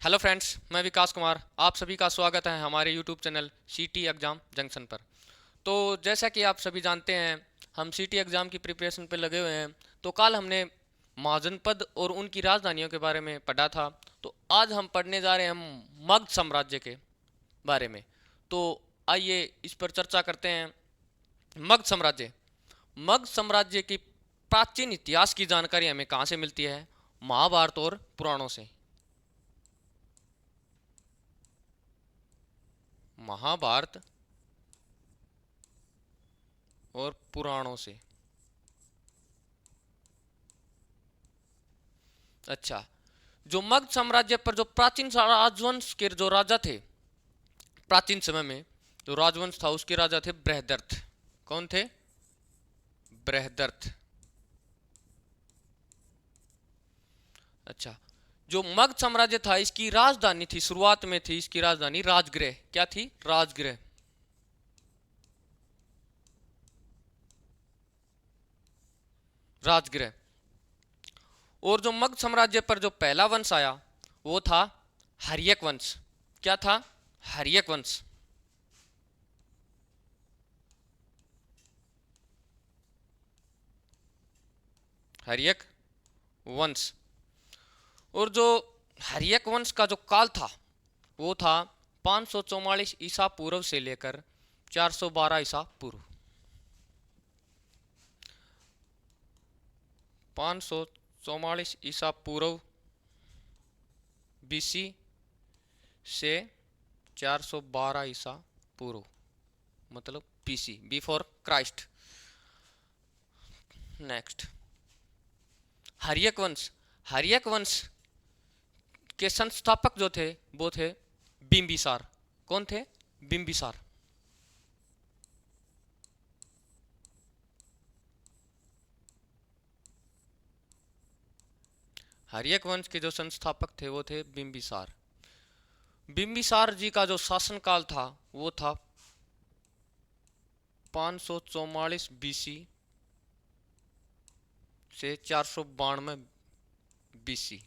Hello friends, मैं विकास कुमार। आप सभी का स्वागत है हमारे यूट्यूब चैनल सीटी एग्ज़ाम जंक्शन पर। तो जैसा कि आप सभी जानते हैं, हम सीटी एग्ज़ाम की प्रिपरेशन पे लगे हुए हैं। तो कल हमने महाजनपद और उनकी राजधानियों के बारे में पढ़ा था। तो आज हम पढ़ने जा रहे हैं हम मगध साम्राज्य के बारे में। तो आइए इस पर चर्चा करते हैं। मगध साम्राज्य की प्राचीन इतिहास की जानकारी हमें कहाँ से मिलती है? महाभारत और पुराणों से। महाभारत और पुराणों से। अच्छा, जो मगध साम्राज्य पर जो प्राचीन राजवंश के जो राजा थे, प्राचीन समय में जो राजवंश था उसके राजा थे बृहदर्थ। कौन थे? बृहदर्थ। अच्छा, जो मगध साम्राज्य था इसकी राजधानी थी, शुरुआत में थी इसकी राजधानी राजगृह। क्या थी? राजगृह। राजगृह। और जो मगध साम्राज्य पर जो पहला वंश आया वो था हर्यक वंश। क्या था? हर्यक वंश। हर्यक वंश। और जो हर्यक वंश का जो काल था वो था 544 ईसा पूर्व से लेकर 412 ईसा पूर्व। 544 ईसा पूर्व बीसी से 412 ईसा पूर्व, मतलब BC, before Christ. Next, Haryanka वंश। हर्यक वंश के संस्थापक जो थे वो थे बिंबिसार। कौन थे? बिंबिसार। हर्यक वंश के जो संस्थापक थे वो थे बिंबिसार। बिंबिसार जी का जो शासनकाल था वो था 544 बीसी से 492 बीसी।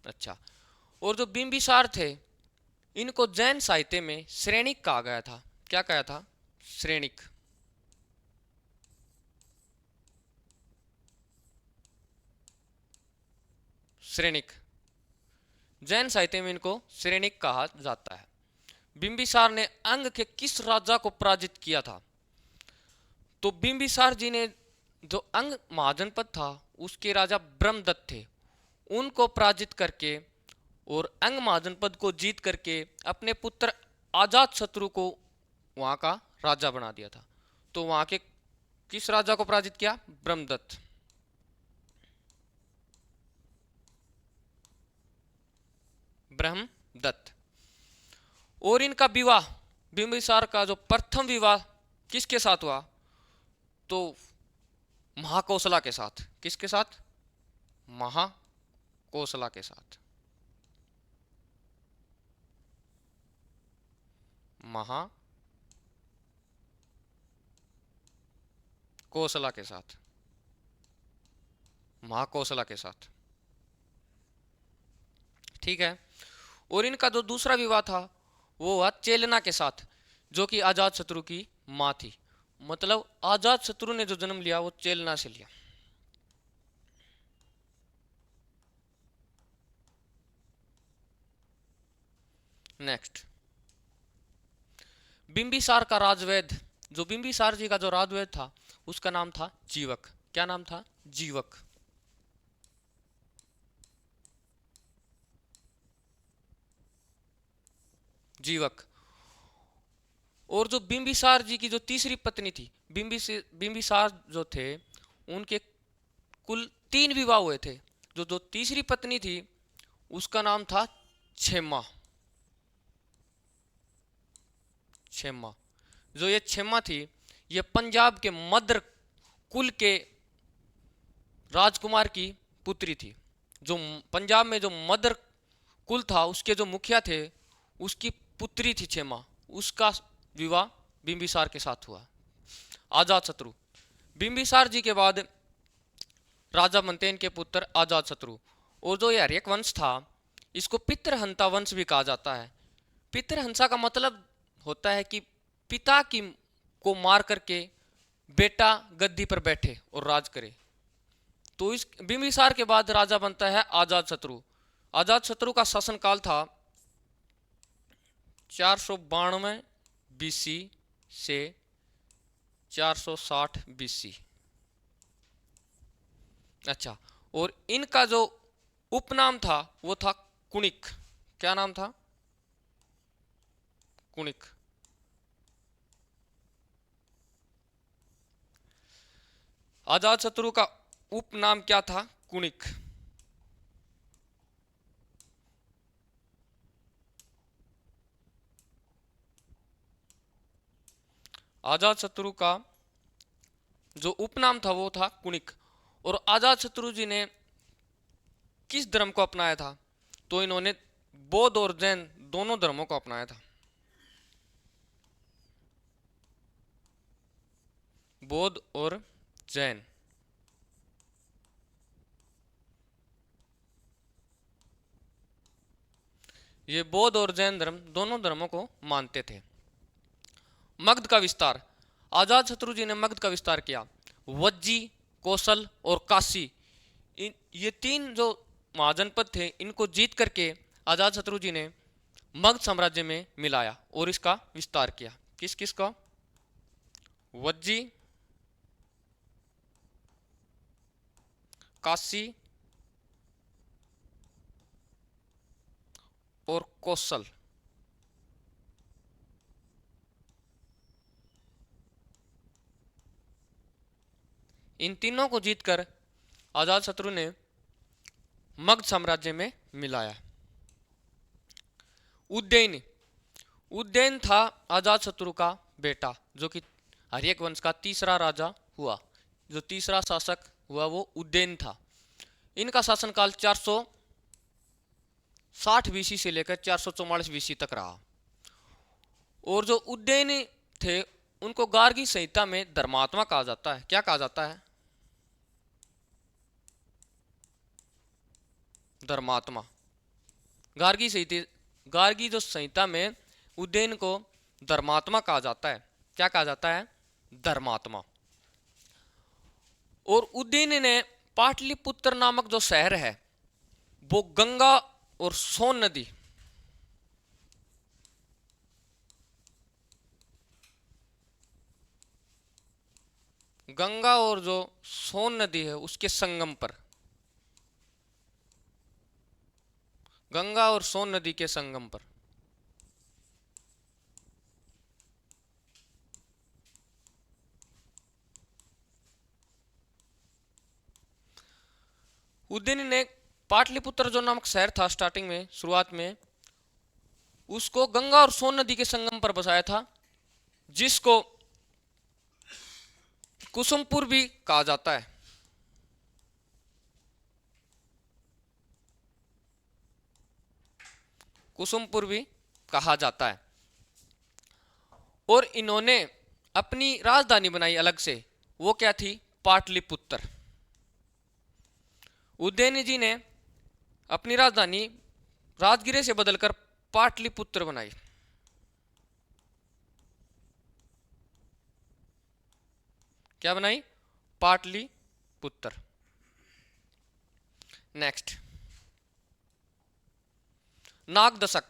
अच्छा, और जो बिंबिसार थे इनको जैन साहित्य में श्रेणिक कहा गया था। क्या कहा था? श्रेणिक। श्रेणिक। जैन साहित्य में इनको श्रेणिक कहा जाता है। बिंबिसार ने अंग के किस राजा को पराजित किया था? तो बिंबिसार जी ने जो अंग महाजनपद था उसके राजा ब्रह्मदत्त थे, उनको पराजित करके और अंग महाजनपद को जीत करके अपने पुत्र अजात शत्रु को वहां का राजा बना दिया था। तो वहां के किस राजा को पराजित किया? ब्रह्मदत्त। ब्रह्मदत्त। और इनका विवाह, बिंबिसार का जो प्रथम विवाह किसके साथ हुआ? तो महाकौशला के साथ। किसके साथ? महाकौशला के साथ। महाकौशला के साथ। महाकौशला के साथ। ठीक है। और इनका जो दूसरा विवाह था वो हुआ चेलना के साथ, जो कि अजात शत्रु की मां थी। मतलब अजात शत्रु ने जो जन्म लिया वो चेलना से लिया। नेक्स्ट, बिंबिसार का राजवैद, जो बिंबिसार जी का जो राजवैद था उसका नाम था जीवक। क्या नाम था? जीवक। जीवक। और जो बिंबिसार जी की जो तीसरी पत्नी थी, बिंबिसार जो थे उनके कुल 3 विवाह हुए थे। जो जो तीसरी पत्नी थी उसका नाम था क्षेमा। क्षेमा। जो ये क्षेमा थी ये पंजाब के मद्र कुल के राजकुमार की पुत्री थी। जो पंजाब में जो मद्र कुल था उसके जो मुखिया थे उसकी पुत्री थी क्षेमा। उसका विवाह बिंबिसार के साथ हुआ। आजाद शत्रु। बिंबिसार जी के बाद राजा बनते हैं इनके पुत्र अजातशत्रु। और जो ये हर्यक वंश था इसको पितृहंता वंश भी कहा जाता है। पितृहंसा का मतलब होता है कि पिता की को मार करके बेटा गद्दी पर बैठे और राज करे। तो इस बिंबिसार के बाद राजा बनता है अजात शत्रु। अजात शत्रु का शासनकाल था 492 बीसी से 460 बीसी। अच्छा, और इनका जो उपनाम था वो था कुणिक। क्या नाम था? कुणिक। अजात शत्रु का उपनाम क्या था? कुणिक। अजात शत्रु का जो उपनाम था वो था कुणिक। और अजात शत्रु जी ने किस धर्म को अपनाया था? तो इन्होंने बौद्ध और जैन दोनों धर्मों को अपनाया था। बौद्ध और जैन, ये बौद्ध और जैन धर्म दोनों धर्मों को मानते थे। मगध का विस्तार। आजाद शत्रु जी ने मगध का विस्तार किया। वज्जी, कौशल और काशी, ये तीन जो महाजनपद थे इनको जीत करके आजाद शत्रु जी ने मगध साम्राज्य में मिलाया और इसका विस्तार किया। किस किस का? वज्जी, काशी और कौशल। इन तीनों को जीतकर आजाद शत्रु ने मगध साम्राज्य में मिलाया। उज्जैन। उज्जैन था आजाद शत्रु का बेटा, जो कि हर्यक वंश का तीसरा राजा हुआ। जो तीसरा शासक हुआ वो उज्जैन था। इनका शासनकाल 460 बीसी से लेकर 444 बीसी तक रहा। और जो उज्जैन थे उनको गार्गी संहिता में धर्मात्मा कहा जाता है। क्या कहा जाता है? धर्मात्मा। गार्गी जो संहिता में उज्जैन को धर्मात्मा कहा जाता है। क्या कहा जाता है? धर्मात्मा। और उज्जैन ने पाटलिपुत्र नामक जो शहर है वो गंगा और सोन नदी, गंगा और जो सोन नदी है उसके संगम पर, गंगा और सोन नदी के संगम पर उज्जैन ने पाटलिपुत्र जो नामक शहर था स्टार्टिंग में, शुरुआत में, उसको गंगा और सोन नदी के संगम पर बसाया था, जिसको कुसुमपुर भी कहा जाता है। कुसुमपुर भी कहा जाता है। और इन्होंने अपनी राजधानी बनाई अलग से, वो क्या थी? पाटलिपुत्र। उज्जैन जी ने अपनी राजधानी राजगिरे से बदलकर पाटलिपुत्र बनाई। क्या बनाई? पाटलिपुत्र। नेक्स्ट, नागदशक।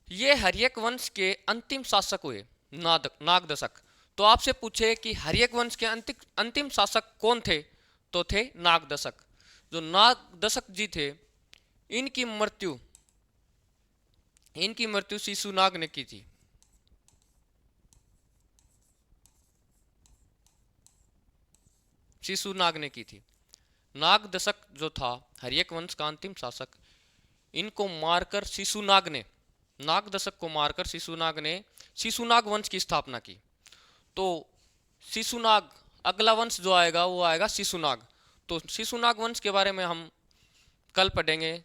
ये हर्यक वंश के अंतिम शासक हुए। नागदशक। तो आपसे पूछे कि हर्यक वंश के अंतिम शासक कौन थे, तो थे नागदशक। जो नागदशक जी थे इनकी मृत्यु शिशुनाग ने की थी। शिशुनाग ने की थी। नागदशक जो था हर्यक वंश का अंतिम शासक, इनको मारकर शिशुनाग ने, नागदशक को मारकर शिशुनाग ने शिशुनाग वंश की स्थापना की। तो शिशुनाग, अगला वंश जो आएगा वो आएगा शिशुनाग। तो शिशुनाग वंश के बारे में हम कल पढ़ेंगे।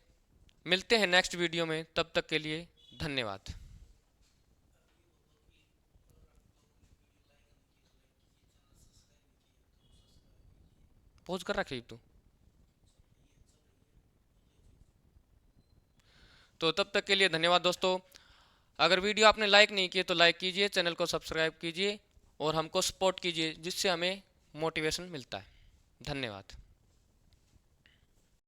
मिलते हैं नेक्स्ट वीडियो में, तब तक के लिए धन्यवाद। पॉज कर रखी तू। तो तब तक के लिए धन्यवाद दोस्तों। अगर वीडियो आपने लाइक नहीं किए तो लाइक कीजिए, चैनल को सब्सक्राइब कीजिए और हमको सपोर्ट कीजिए, जिससे हमें मोटिवेशन मिलता है। धन्यवाद।